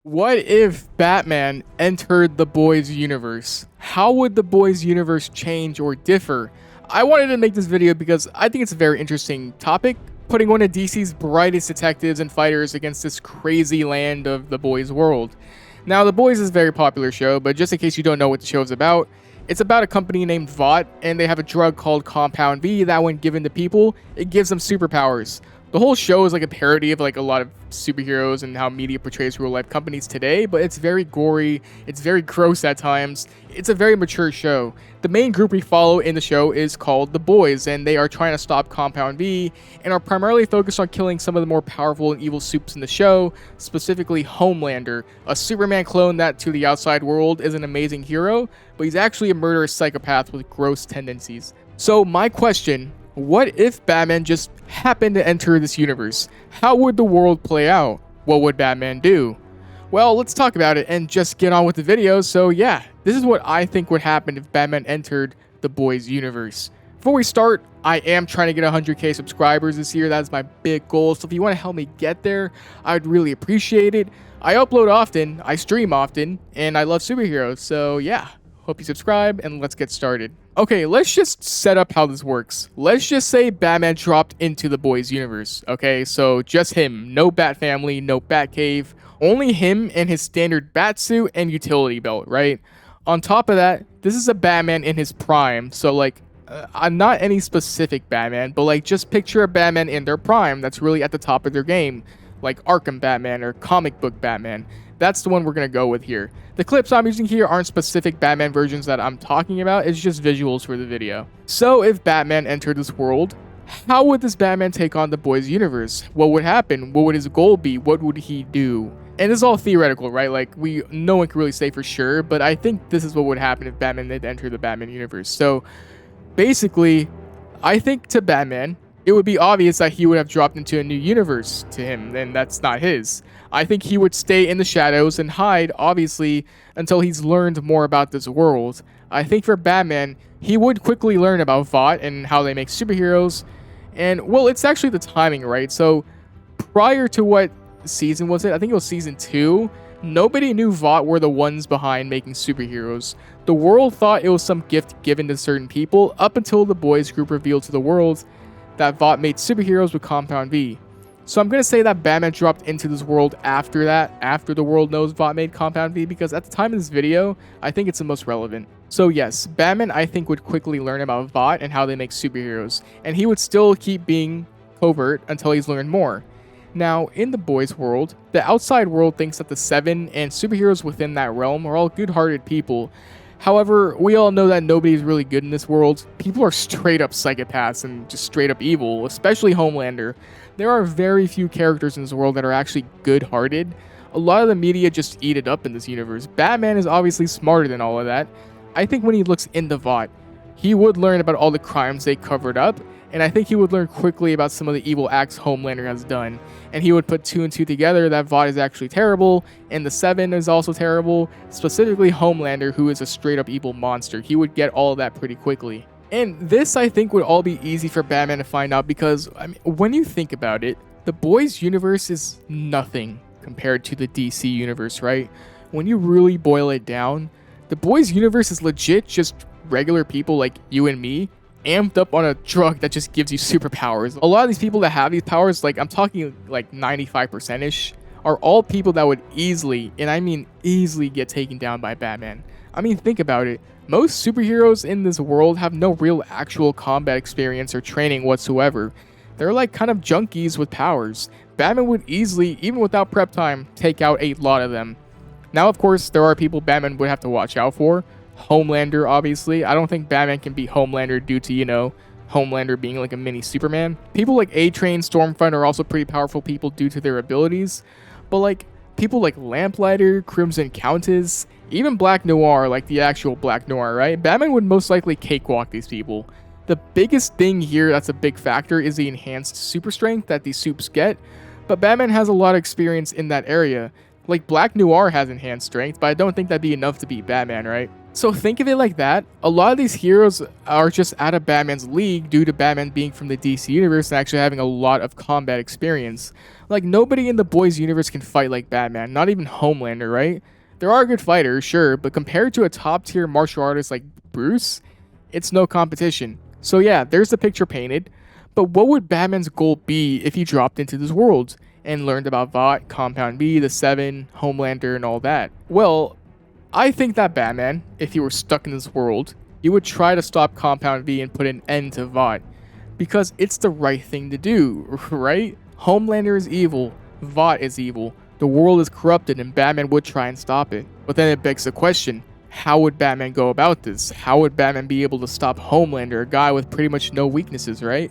What if Batman entered the Boys universe? How would the Boys universe change or differ? I wanted to make this video because I think it's a very interesting topic, putting one of DC's brightest detectives and fighters against this crazy land of the Boys world. Now, The Boys is a very popular show, but just in case you don't know what the show is about, it's about a company named Vought, and they have a drug called Compound V that when given to people, it gives them superpowers. The whole show is like a parody of like a lot of superheroes and how media portrays real life companies today, but it's very gory, it's very gross at times, it's a very mature show. The main group we follow in the show is called The Boys, and they are trying to stop Compound V, and are primarily focused on killing some of the more powerful and evil supes in the show, specifically Homelander, a Superman clone that to the outside world is an amazing hero, but he's actually a murderous psychopath with gross tendencies. So my question, what if Batman just happened to enter this universe? How would the world play out? What would Batman do? Well, let's talk about it and just get on with the video. So yeah, this is what I think would happen if Batman entered the Boys universe. Before we start, I am trying to get 100k subscribers this year. That's my big goal. So if you want to help me get there, I'd really appreciate it. I upload often, I stream often, and I love superheroes. So yeah, hope you subscribe and let's get started. Okay, let's just set up how this works. Let's just say Batman dropped into the Boys universe, okay? So just him, no Bat family, no Bat cave, only him and his standard bat suit and utility belt, right? On top of that, this is a Batman in his prime, so like, not any specific Batman, but like just picture a Batman in their prime that's really at the top of their game, like Arkham Batman or comic book Batman. That's the one we're going to go with here. The clips I'm using here aren't specific Batman versions that I'm talking about, it's just visuals for the video. So if Batman entered this world, how would this Batman take on the Boys universe? What would happen? What would his goal be? What would he do? And this is all theoretical, right? Like, no one can really say for sure, but I think this is what would happen if Batman did enter the Batman universe. So basically, I think to Batman, it would be obvious that he would have dropped into a new universe to him, and that's not his. I think he would stay in the shadows and hide, obviously, until he's learned more about this world. I think for Batman, he would quickly learn about Vought and how they make superheroes. And, well, it's actually the timing, right? So, prior to what season was it? I think it was season 2. Nobody knew Vought were the ones behind making superheroes. The world thought it was some gift given to certain people up until the Boys group revealed to the world that Vought made superheroes with Compound V. So I'm going to say that Batman dropped into this world after that, after the world knows Vought made Compound V, because at the time of this video, I think it's the most relevant. So yes, Batman I think would quickly learn about Vought and how they make superheroes, and he would still keep being covert until he's learned more. Now, in the Boys world, the outside world thinks that the Seven and superheroes within that realm are all good-hearted people. However, we all know that nobody's really good in this world. People are straight up psychopaths and just straight up evil, especially Homelander. There are very few characters in this world that are actually good-hearted. A lot of the media just eat it up in this universe. Batman is obviously smarter than all of that. I think when he looks into Vought, he would learn about all the crimes they covered up, and I think he would learn quickly about some of the evil acts Homelander has done. And he would put 2 and 2 together that Vought is actually terrible, and the Seven is also terrible, specifically Homelander, who is a straight up evil monster. He would get all of that pretty quickly. And this, I think, would all be easy for Batman to find out because, I mean, when you think about it, the Boys universe is nothing compared to the DC universe, right? When you really boil it down, the Boys universe is legit just regular people like you and me, amped up on a drug that just gives you superpowers. A lot of these people that have these powers, like I'm talking like 95%ish, are all people that would easily, and I mean easily, get taken down by Batman. I mean, think about it. Most superheroes in this world have no real actual combat experience or training whatsoever. They're like kind of junkies with powers. Batman would easily, even without prep time, take out a lot of them. Now, of course, there are people Batman would have to watch out for. Homelander, obviously. I don't think Batman can beat Homelander due to, Homelander being like a mini Superman. People like A-Train, Stormfront are also pretty powerful people due to their abilities. But like, people like Lamplighter, Crimson Countess, even Black Noir, like the actual Black Noir, right? Batman would most likely cakewalk these people. The biggest thing here that's a big factor is the enhanced super strength that these supes get, but Batman has a lot of experience in that area. Like, Black Noir has enhanced strength, but I don't think that'd be enough to beat Batman, right? So think of it like that. A lot of these heroes are just out of Batman's league due to Batman being from the DC universe and actually having a lot of combat experience. Like, nobody in the boys universe can fight like Batman, not even Homelander, right? There are good fighters, sure, but compared to a top tier martial artist like Bruce, it's no competition. So yeah, there's the picture painted. But what would Batman's goal be if he dropped into this world and learned about Vought, Compound V, the Seven, Homelander, and all that? Well, I think that Batman, if he were stuck in this world, he would try to stop Compound V and put an end to Vought. Because it's the right thing to do, right? Homelander is evil, Vought is evil, the world is corrupted, and Batman would try and stop it. But then it begs the question, how would Batman go about this? How would Batman be able to stop Homelander, a guy with pretty much no weaknesses, right?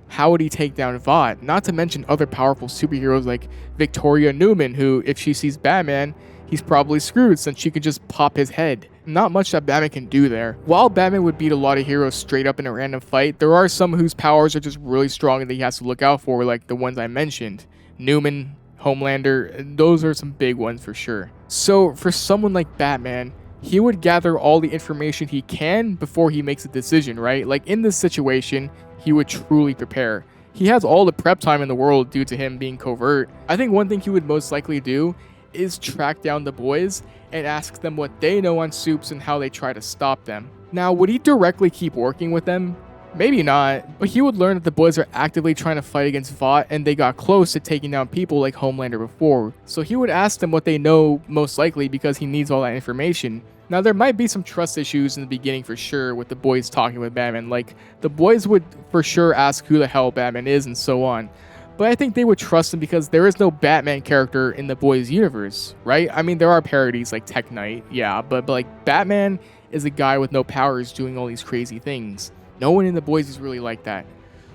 How would he take down Vought? Not to mention other powerful superheroes like Victoria Newman, who, if she sees Batman, he's probably screwed since she can just pop his head. Not much that Batman can do there. While Batman would beat a lot of heroes straight up in a random fight, there are some whose powers are just really strong and that he has to look out for, like the ones I mentioned. Newman, Homelander, those are some big ones for sure. So for someone like Batman, he would gather all the information he can before he makes a decision, right? Like in this situation, he would truly prepare. He has all the prep time in the world due to him being covert. I think one thing he would most likely do is track down the boys and ask them what they know on Supes and how they try to stop them. Now, would he directly keep working with them? Maybe not, but he would learn that the boys are actively trying to fight against Vought and they got close to taking down people like Homelander before. So he would ask them what they know most likely because he needs all that information. Now, there might be some trust issues in the beginning for sure with the boys talking with Batman. Like, the boys would for sure ask who the hell Batman is and so on. But I think they would trust him because there is no Batman character in the boys universe, right? I mean, there are parodies like Tech Knight, yeah, but like Batman is a guy with no powers doing all these crazy things. No one in the boys is really like that.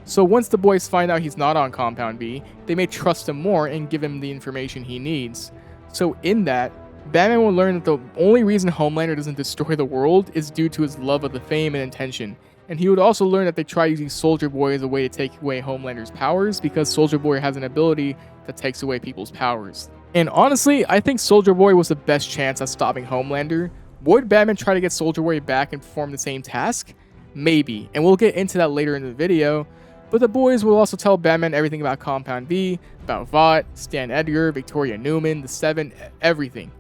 So once the boys find out he's not on Compound V, they may trust him more and give him the information he needs. So in that, Batman will learn that the only reason Homelander doesn't destroy the world is due to his love of the fame and attention. And he would also learn that they try using Soldier Boy as a way to take away Homelander's powers because Soldier Boy has an ability that takes away people's powers. And honestly, I think Soldier Boy was the best chance at stopping Homelander. Would Batman try to get Soldier Boy back and perform the same task? Maybe, and we'll get into that later in the video. But the boys will also tell Batman everything about Compound V, about Vought, Stan Edgar, Victoria Newman, the Seven, everything.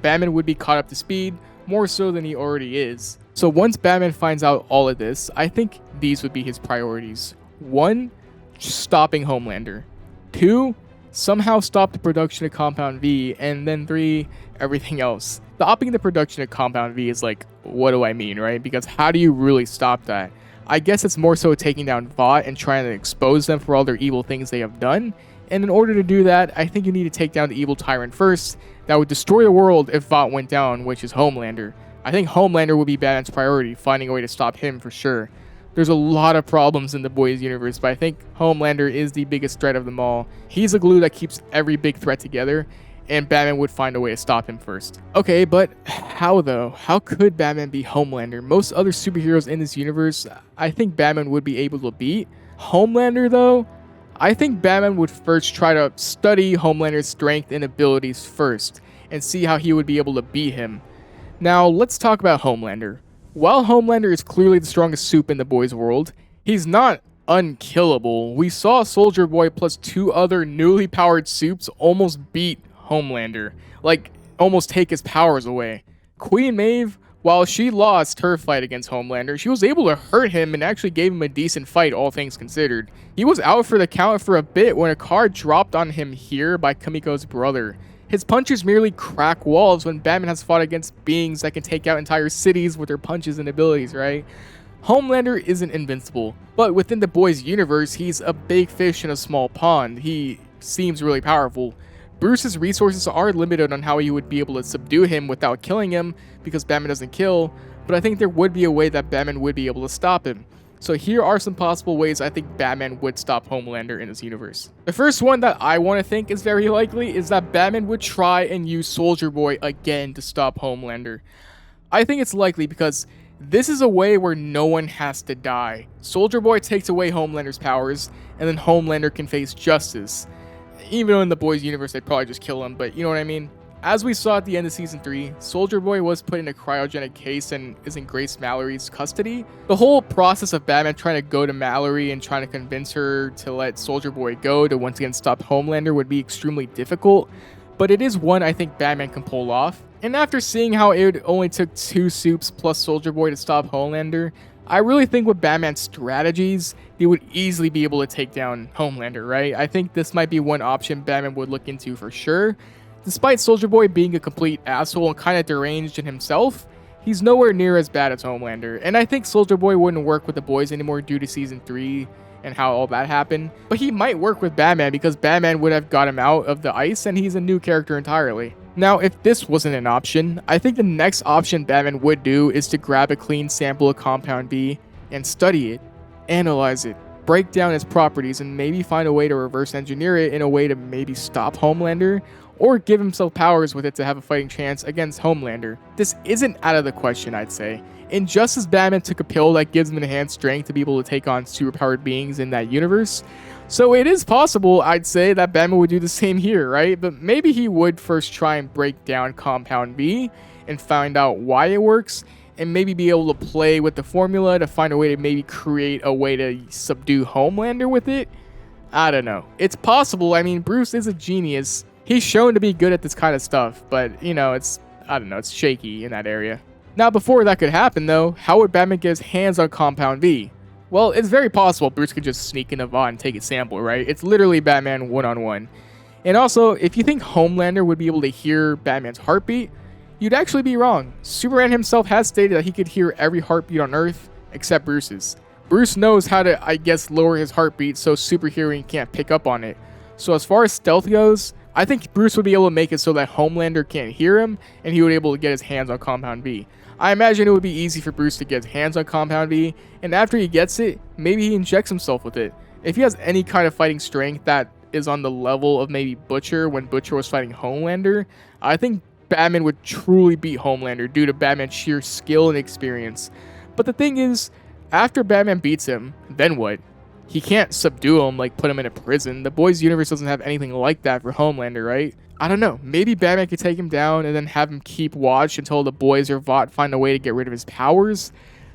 Batman would be caught up to speed, more so than he already is. So once Batman finds out all of this, I think these would be his priorities. 1, stopping Homelander. 2, somehow stop the production of Compound V. And then 3, everything else. Stopping the production of Compound V is like, what do I mean, right? Because how do you really stop that? I guess it's more so taking down Vought and trying to expose them for all their evil things they have done. And in order to do that, I think you need to take down the evil tyrant first. That would destroy the world if Vought went down, which is Homelander. I think Homelander would be Batman's priority, finding a way to stop him for sure. There's a lot of problems in the boys universe, but I think Homelander is the biggest threat of them all. He's the glue that keeps every big threat together, and Batman would find a way to stop him first. Okay, but how though? How could Batman be Homelander? Most other superheroes in this universe, I think Batman would be able to beat. Homelander though, I think Batman would first try to study Homelander's strength and abilities first, and see how he would be able to beat him. Now, let's talk about Homelander. While Homelander is clearly the strongest soup in the boys' world, he's not unkillable. We saw Soldier Boy plus 2 other newly powered soups almost beat Homelander, like almost take his powers away. Queen Maeve, while she lost her fight against Homelander, she was able to hurt him and actually gave him a decent fight, all things considered. He was out for the count for a bit when a card dropped on him here by Kamiko's brother. His punches merely crack walls when Batman has fought against beings that can take out entire cities with their punches and abilities, right? Homelander isn't invincible, but within the boys' universe, he's a big fish in a small pond. He seems really powerful. Bruce's resources are limited on how he would be able to subdue him without killing him because Batman doesn't kill, but I think there would be a way that Batman would be able to stop him. So here are some possible ways I think Batman would stop Homelander in this universe. The first one that I want to think is very likely is that Batman would try and use Soldier Boy again to stop Homelander. I think it's likely because this is a way where no one has to die. Soldier Boy takes away Homelander's powers, and then Homelander can face justice. Even though in the boys' universe they'd probably just kill him, but you know what I mean? As we saw at the end of Season 3, Soldier Boy was put in a cryogenic case and is in Grace Mallory's custody. The whole process of Batman trying to go to Mallory and trying to convince her to let Soldier Boy go to once again stop Homelander would be extremely difficult, but it is one I think Batman can pull off. And after seeing how it only took 2 Supes plus Soldier Boy to stop Homelander, I really think with Batman's strategies, they would easily be able to take down Homelander, right? I think this might be one option Batman would look into for sure. Despite Soldier Boy being a complete asshole and kind of deranged in himself, he's nowhere near as bad as Homelander. And I think Soldier Boy wouldn't work with the boys anymore due to Season 3 and how all that happened. But he might work with Batman because Batman would have got him out of the ice and he's a new character entirely. Now, if this wasn't an option, I think the next option Batman would do is to grab a clean sample of Compound V and study it, analyze it, break down its properties, and maybe find a way to reverse engineer it in a way to maybe stop Homelander, or give himself powers with it to have a fighting chance against Homelander. This isn't out of the question, I'd say. And just as Batman took a pill that gives him enhanced strength to be able to take on superpowered beings in that universe, so it is possible, I'd say, that Batman would do the same here, right? But maybe he would first try and break down Compound V and find out why it works, and maybe be able to play with the formula to find a way to maybe create a way to subdue Homelander with it. I don't know. It's possible. I mean, Bruce is a genius. He's shown to be good at this kind of stuff, but, you know, it's shaky in that area. Now, before that could happen, though, how would Batman get his hands on Compound V? Well, it's very possible Bruce could just sneak into Vought and take a sample, right? It's literally Batman one-on-one. And also, if you think Homelander would be able to hear Batman's heartbeat, you'd actually be wrong. Superman himself has stated that he could hear every heartbeat on Earth except Bruce's. Bruce knows how to, I guess, lower his heartbeat so super hearing can't pick up on it. So as far as stealth goes, I think Bruce would be able to make it so that Homelander can't hear him, and he would be able to get his hands on Compound V. I imagine it would be easy for Bruce to get his hands on Compound V, and after he gets it, maybe he injects himself with it. If he has any kind of fighting strength that is on the level of maybe Butcher when Butcher was fighting Homelander, I think Batman would truly beat Homelander due to Batman's sheer skill and experience. But the thing is, after Batman beats him, then what? He can't subdue him, like put him in a prison. The boys' universe doesn't have anything like that for Homelander, right? I don't know. Maybe Batman could take him down and then have him keep watch until the boys or Vought find a way to get rid of his powers.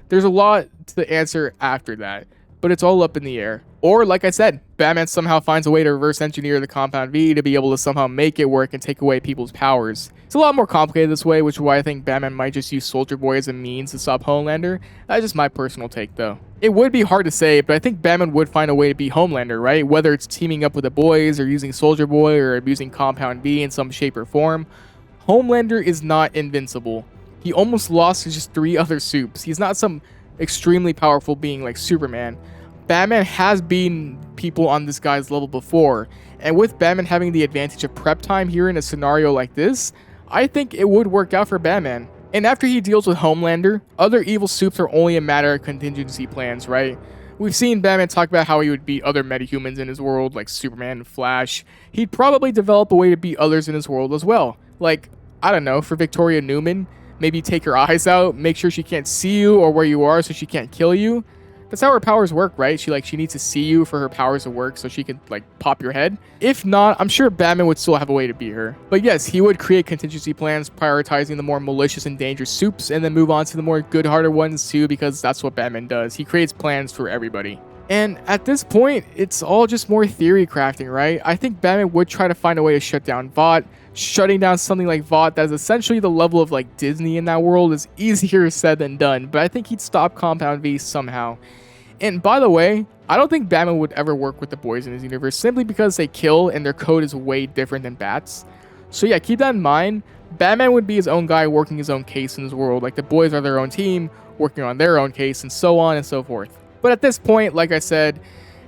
There's a lot to the answer after that, but it's all up in the air. Or, like I said, Batman somehow finds a way to reverse engineer the Compound V to be able to somehow make it work and take away people's powers. It's a lot more complicated this way, which is why I think Batman might just use Soldier Boy as a means to stop Homelander. That's just my personal take, though. It would be hard to say, but I think Batman would find a way to beat Homelander, right? Whether it's teaming up with the boys, or using Soldier Boy, or abusing Compound V in some shape or form. Homelander is not invincible. He almost lost to just 3 other supes. He's not some extremely powerful being like Superman. Batman has beaten people on this guy's level before, and with Batman having the advantage of prep time here in a scenario like this, I think it would work out for Batman. And after he deals with Homelander, other evil supes are only a matter of contingency plans, right? We've seen Batman talk about how he would beat other metahumans in his world, like Superman and Flash. He'd probably develop a way to beat others in his world as well. Like, I don't know, for Victoria Newman, maybe take her eyes out, make sure she can't see you or where you are so she can't kill you. That's how her powers work, right? She needs to see you for her powers to work so she can, like, pop your head. If not, I'm sure Batman would still have a way to beat her. But yes, he would create contingency plans, prioritizing the more malicious and dangerous supes, and then move on to the more good-hearted ones too, because that's what Batman does. He creates plans for everybody. And at this point, it's all just more theory crafting, right? I think Batman would try to find a way to shut down Vought. Shutting down something like Vought that is essentially the level of like Disney in that world is easier said than done, but I think he'd stop Compound V somehow. And by the way, I don't think Batman would ever work with the boys in his universe simply because they kill and their code is way different than Bat's. So yeah, keep that in mind. Batman would be his own guy working his own case in his world, like the boys are their own team working on their own case, and so on and so forth. But at this point, like I said,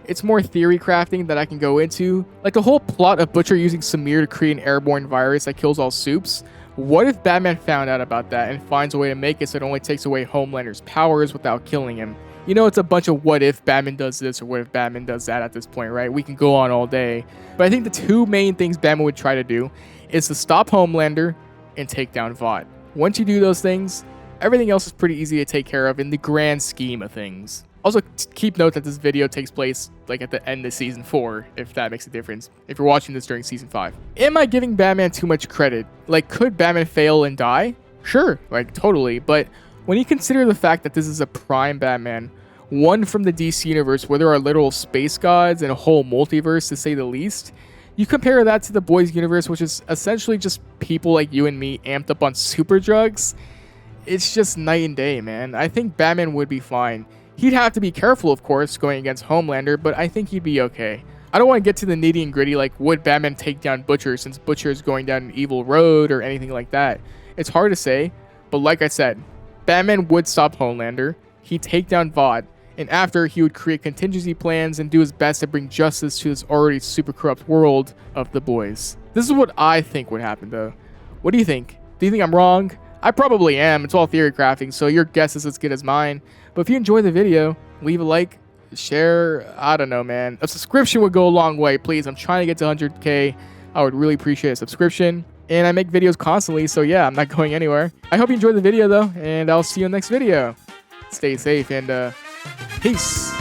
it's more theory crafting that I can go into. Like the whole plot of Butcher using Samir to create an airborne virus that kills all supes. What if Batman found out about that and finds a way to make it so it only takes away Homelander's powers without killing him? You know, it's a bunch of what if Batman does this or what if Batman does that at this point, right? We can go on all day. But I think the 2 main things Batman would try to do is to stop Homelander and take down Vought. Once you do those things, everything else is pretty easy to take care of in the grand scheme of things. Also, keep note that this video takes place like at the end of season 4, if that makes a difference, if you're watching this during season 5. Am I giving Batman too much credit? Like, could Batman fail and die? Sure, like totally, but when you consider the fact that this is a prime Batman, one from the DC universe where there are literal space gods and a whole multiverse to say the least, you compare that to the Boys universe, which is essentially just people like you and me amped up on super drugs. It's just night and day, man. I think Batman would be fine. He'd have to be careful, of course, going against Homelander, but I think he'd be okay. I don't want to get to the nitty and gritty like would Batman take down Butcher since Butcher is going down an evil road or anything like that. It's hard to say, but like I said, Batman would stop Homelander, he'd take down Vought, and after, he would create contingency plans and do his best to bring justice to this already super corrupt world of the Boys. This is what I think would happen, though. What do you think? Do you think I'm wrong? I probably am. It's all theory crafting, so your guess is as good as mine. But if you enjoyed the video, leave a like, share, I don't know, man. A subscription would go a long way, please. I'm trying to get to 100K. I would really appreciate a subscription. And I make videos constantly, so yeah, I'm not going anywhere. I hope you enjoyed the video, though, and I'll see you in the next video. Stay safe, and peace.